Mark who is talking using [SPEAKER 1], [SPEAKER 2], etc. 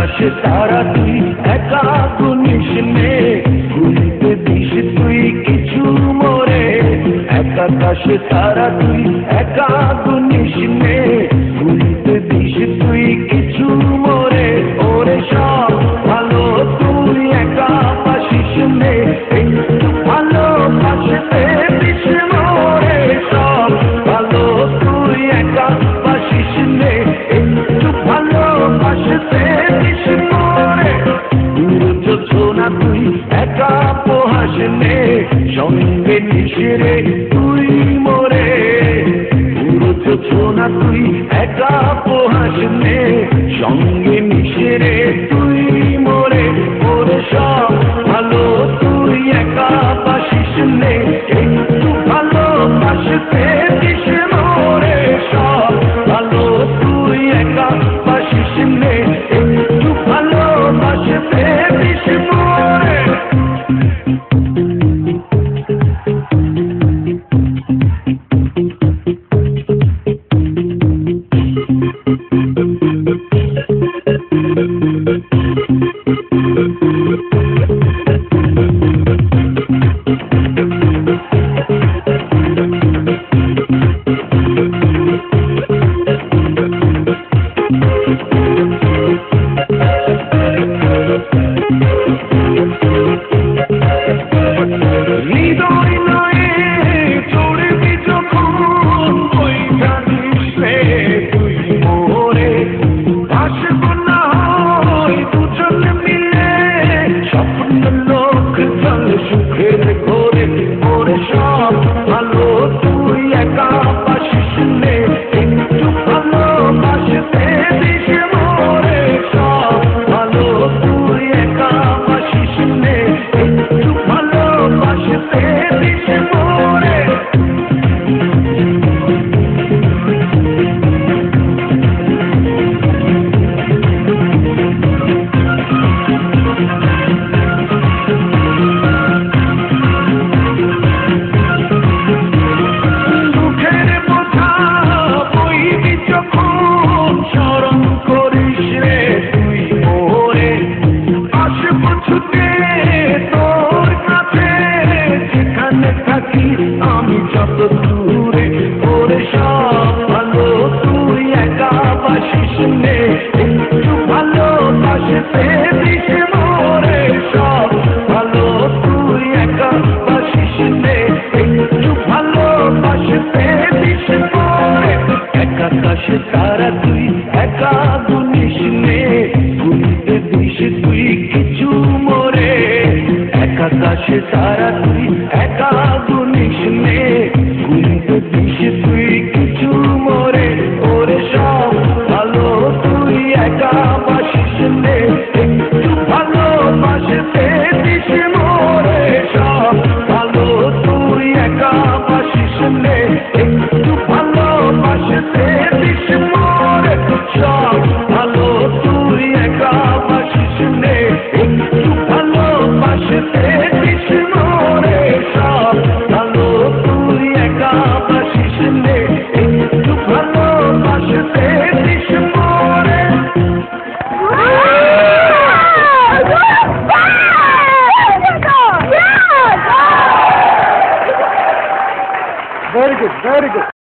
[SPEAKER 1] আকাশে তারা তুই একা গুনিস নে, গুনতে দিস তুই কিছু মোরে। এক আকাশে তারা তুই একা গুনিস নে, গুনতে দিস তুই কিছু মোরে। ওরে সব ভালো তুই একা পাশিস নে, একটু ভালোবাসতে দিস মোরে। সব ভালো তুই একা পাশিস নে, একটু ভালোবাসতে দিস মোরে। বুঝছো না তুই একা পোহাস নে, সঙ্গে নিশিরে তুই মোরে। বুঝছো না তুই একা পোহাস নে, সঙ্গে মিশিরে তুই মোরে। ওরে সব ভালো তুই একা পাশিস নে, একটু ভালোবাসতে দিস মোরে। সব ভালো তুই একা পাশিস নে, একটু ভালোবাসতে দিস মোরে। হৃদয় নয়ে চড়বি যখন ওই জানিস রে তুই মোরে। ভাসব না হয় দুজন মিলে, স্বপ্ন লোক চল সুখের ঘরে। ওরে সব ভালো তুই একা পাশিস নে, একটু ভালোবাসতে দিস মোরে। সব ভালো তুই একা পাশিস নে, একটু ভালোবাসতে দিস মোরে। দুঃখের বোঝা বইবি যখন, স্মরণ করিস রে তুই মোরে। আসব ছুটে তোর কাছে, যেখানে থাকি আমি যত দূরে। ওরে সব ভালো তুই একা পাশিস নে, একটু ভালোবাসতে দিস মোরে। সব ভালো তুই একা পাশিস নে, একটু ভালোবাসতে দিস মোরে। এক আকাশে তারা তুই একা গুনিস নে, গুনতে দিস তুই কিছু মোরে। এক আকাশে তারা তুই একা গুনিস নে, গুনতে দিস তুই কিছু মোরে। ওরে সব ভালো তুই একা পাশিস নে, একটু ভালোবাসতে দিস মোরে। সব ভালো তুই একা পাশিস নে, একটু ভালোবাসতে দিস মোরে। সব ভালো তুই একা পাশিস নে, একটু ভালোবাসতে দিস মোরে। সব ভালো তুই একা পাশিস নে, একটু ভালোবাসতে দিস মোরে।
[SPEAKER 2] Very good, very good.